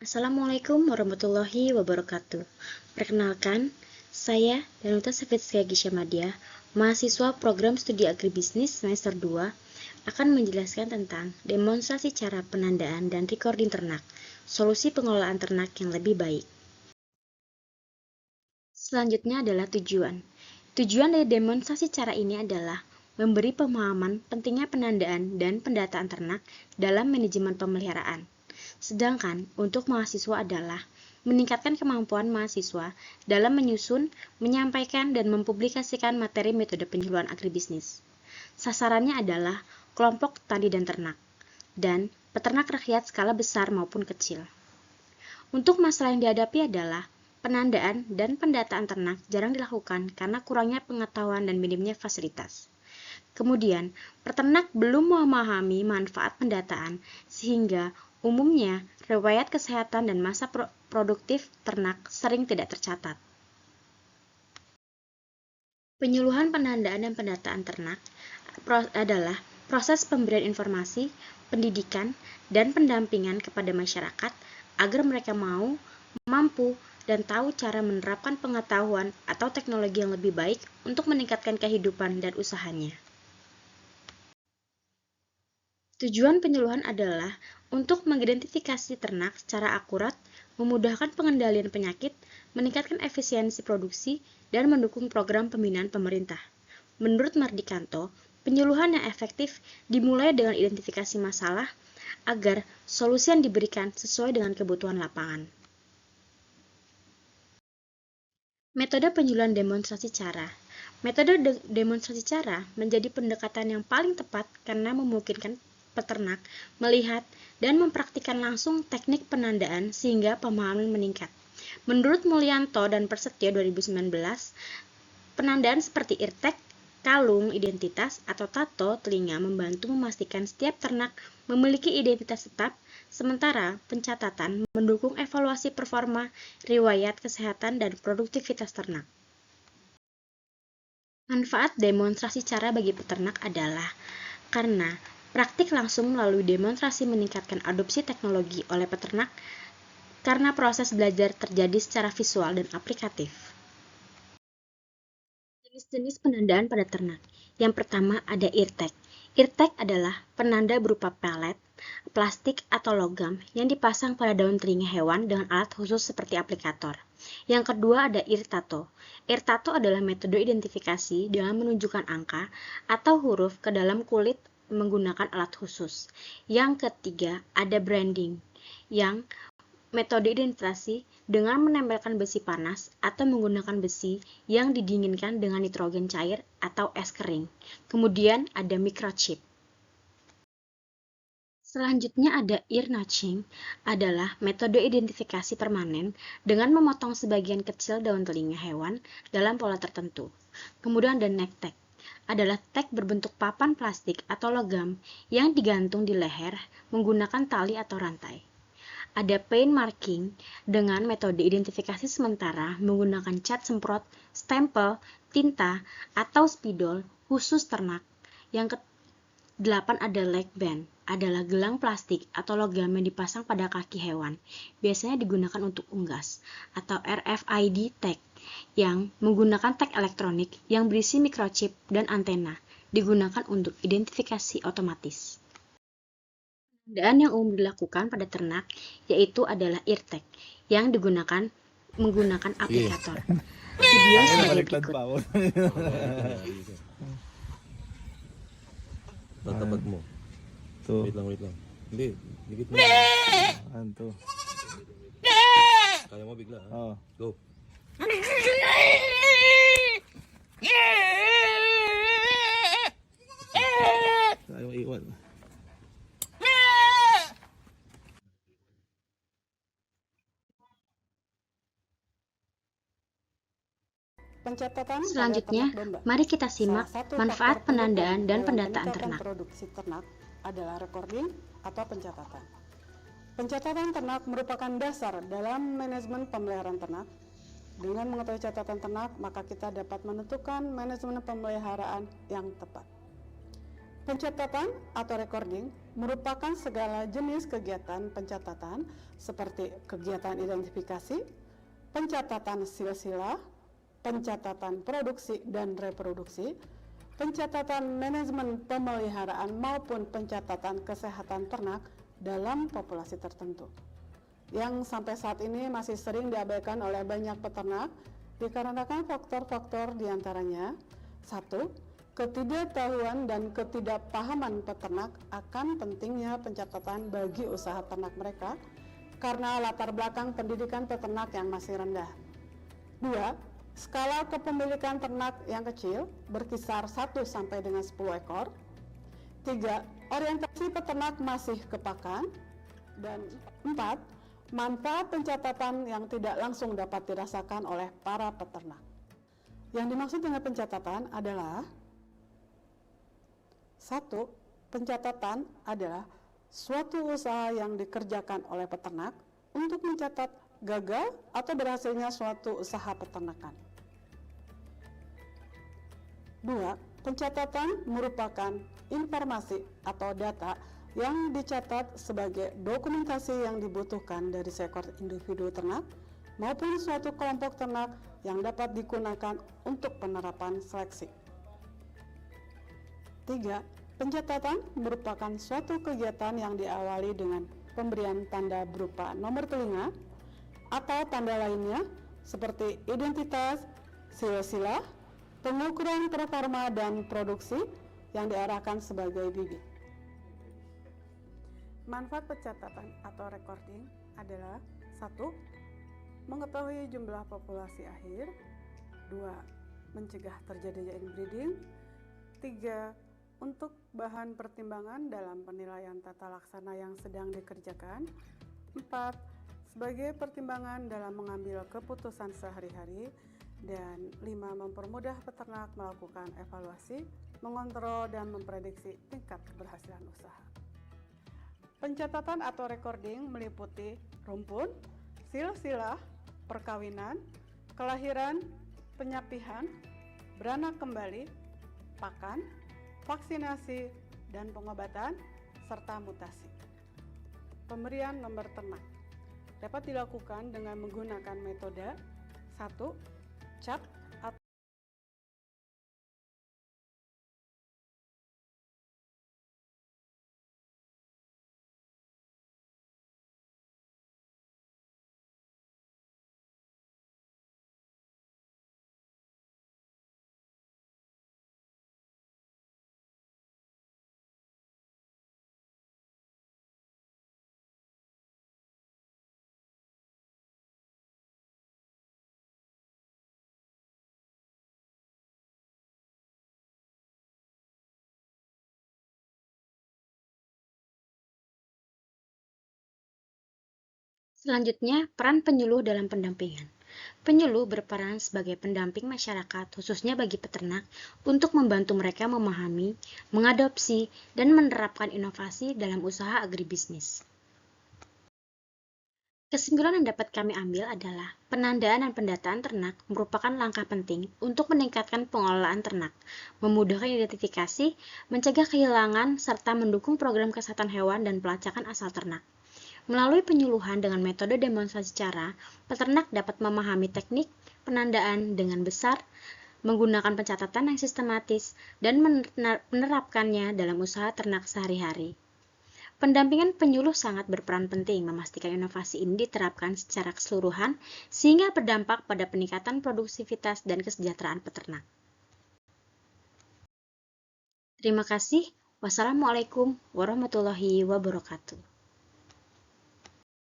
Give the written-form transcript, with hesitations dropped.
Assalamualaikum warahmatullahi wabarakatuh. Perkenalkan, saya Danuta Safitria Gishyamadia, mahasiswa program studi agribisnis semester 2, akan menjelaskan tentang demonstrasi cara penandaan dan recording ternak, solusi pengelolaan ternak yang lebih baik. Selanjutnya adalah tujuan. Tujuan dari demonstrasi cara ini adalah memberi pemahaman pentingnya penandaan dan pendataan ternak dalam manajemen pemeliharaan. Sedangkan untuk mahasiswa adalah meningkatkan kemampuan mahasiswa dalam menyusun, menyampaikan, dan mempublikasikan materi metode penyuluhan agribisnis. Sasarannya adalah kelompok tani dan ternak, dan peternak rakyat skala besar maupun kecil. Untuk masalah yang dihadapi adalah penandaan dan pendataan ternak jarang dilakukan karena kurangnya pengetahuan dan minimnya fasilitas. Kemudian, peternak belum memahami manfaat pendataan sehingga umumnya riwayat kesehatan dan masa produktif ternak sering tidak tercatat. Penyuluhan penandaan dan pendataan ternak adalah proses pemberian informasi, pendidikan, dan pendampingan kepada masyarakat agar mereka mampu, dan tahu cara menerapkan pengetahuan atau teknologi yang lebih baik untuk meningkatkan kehidupan dan usahanya. Tujuan penyuluhan adalah untuk mengidentifikasi ternak secara akurat, memudahkan pengendalian penyakit, meningkatkan efisiensi produksi, dan mendukung program pembinaan pemerintah. Menurut Mardikanto, penyuluhan yang efektif dimulai dengan identifikasi masalah agar solusi yang diberikan sesuai dengan kebutuhan lapangan. Metode penyuluhan demonstrasi cara. Metode demonstrasi cara menjadi pendekatan yang paling tepat karena memungkinkan peternak melihat dan mempraktikkan langsung teknik penandaan sehingga pemahaman meningkat. Menurut Mulyanto dan Persetio 2019, penandaan seperti irtek, kalung identitas, atau tato telinga membantu memastikan setiap ternak memiliki identitas tetap, sementara pencatatan mendukung evaluasi performa, riwayat kesehatan, dan produktivitas ternak. Manfaat demonstrasi cara bagi peternak adalah karena praktik langsung melalui demonstrasi meningkatkan adopsi teknologi oleh peternak karena proses belajar terjadi secara visual dan aplikatif. Jenis-jenis penandaan pada ternak. Yang pertama ada irtek. Irtek adalah penanda berupa pelet, plastik atau logam yang dipasang pada daun telinga hewan dengan alat khusus seperti aplikator. Yang kedua ada irtato. Irtato adalah metode identifikasi dengan menunjukkan angka atau huruf ke dalam kulit menggunakan alat khusus. Yang ketiga ada branding, yang metode identifikasi dengan menempelkan besi panas atau menggunakan besi yang didinginkan dengan nitrogen cair atau es kering. Kemudian ada microchip. Selanjutnya ada ear notching, adalah metode identifikasi permanen dengan memotong sebagian kecil daun telinga hewan dalam pola tertentu. Kemudian ada neck tag, adalah tag berbentuk papan plastik atau logam yang digantung di leher menggunakan tali atau rantai. Ada paint marking dengan metode identifikasi sementara menggunakan cat semprot, stempel, tinta, atau spidol khusus ternak. Yang ke-8 ada leg band, adalah gelang plastik atau logam yang dipasang pada kaki hewan, biasanya digunakan untuk unggas, atau RFID tag yang menggunakan tag elektronik yang berisi microchip dan antena, digunakan untuk identifikasi otomatis. Penandaan yang umum dilakukan pada ternak yaitu adalah irtek yang menggunakan aplikator. Video sebagai berikut. Tempatmu. Tuh. Wait lang. Hindi, dikit mo. Tuh. Kaya mo bigla, ha? Oh. Go. Ayaw iwan. Selanjutnya, mari kita simak manfaat penandaan dan pendataan ternak. Produksi ternak adalah recording atau pencatatan. Pencatatan ternak merupakan dasar dalam manajemen pemeliharaan ternak. Dengan mengetahui catatan ternak, maka kita dapat menentukan manajemen pemeliharaan yang tepat. Pencatatan atau recording merupakan segala jenis kegiatan pencatatan seperti kegiatan identifikasi, pencatatan silsilah, pencatatan produksi dan reproduksi, pencatatan manajemen pemeliharaan maupun pencatatan kesehatan ternak dalam populasi tertentu, yang sampai saat ini masih sering diabaikan oleh banyak peternak dikarenakan faktor-faktor diantaranya: 1. Ketidaktahuan dan ketidakpahaman peternak akan pentingnya pencatatan bagi usaha ternak mereka karena latar belakang pendidikan peternak yang masih rendah. 2. Skala kepemilikan ternak yang kecil berkisar 1 sampai dengan 10 ekor. 3. Orientasi peternak masih ke pakan. Dan 4. Manfaat pencatatan yang tidak langsung dapat dirasakan oleh para peternak. Yang dimaksud dengan pencatatan adalah: 1. Pencatatan adalah suatu usaha yang dikerjakan oleh peternak untuk mencatat gagal atau berhasilnya suatu usaha peternakan. 2. Pencatatan merupakan informasi atau data yang dicatat sebagai dokumentasi yang dibutuhkan dari seekor individu ternak maupun suatu kelompok ternak yang dapat digunakan untuk penerapan seleksi. 3. Pencatatan merupakan suatu kegiatan yang diawali dengan pemberian tanda berupa nomor telinga atau tanda lainnya seperti identitas, silsilah, pengukuran performa dan produksi yang diarahkan sebagai bibit. Manfaat pencatatan atau recording adalah: 1. Mengetahui jumlah populasi akhir. 2. Mencegah terjadinya inbreeding. 3. Untuk bahan pertimbangan dalam penilaian tata laksana yang sedang dikerjakan. 4. Sebagai pertimbangan dalam mengambil keputusan sehari-hari. Dan 5. Mempermudah peternak melakukan evaluasi, mengontrol, dan memprediksi tingkat keberhasilan usaha. Pencatatan atau recording meliputi rumpun, silsilah, perkawinan, kelahiran, penyapihan, beranak kembali, pakan, vaksinasi, dan pengobatan, serta mutasi. Pemberian nomor ternak dapat dilakukan dengan menggunakan metode: 1. Cap atau Selanjutnya, peran penyuluh dalam pendampingan. Penyuluh berperan sebagai pendamping masyarakat, khususnya bagi peternak, untuk membantu mereka memahami, mengadopsi, dan menerapkan inovasi dalam usaha agribisnis. Kesimpulan yang dapat kami ambil adalah penandaan dan pendataan ternak merupakan langkah penting untuk meningkatkan pengelolaan ternak, memudahkan identifikasi, mencegah kehilangan, serta mendukung program kesehatan hewan dan pelacakan asal ternak. Melalui penyuluhan dengan metode demonstrasi cara, peternak dapat memahami teknik penandaan dengan besar, menggunakan pencatatan yang sistematis, dan menerapkannya dalam usaha ternak sehari-hari. Pendampingan penyuluh sangat berperan penting memastikan inovasi ini diterapkan secara keseluruhan sehingga berdampak pada peningkatan produktivitas dan kesejahteraan peternak. Terima kasih. Wassalamualaikum warahmatullahi wabarakatuh.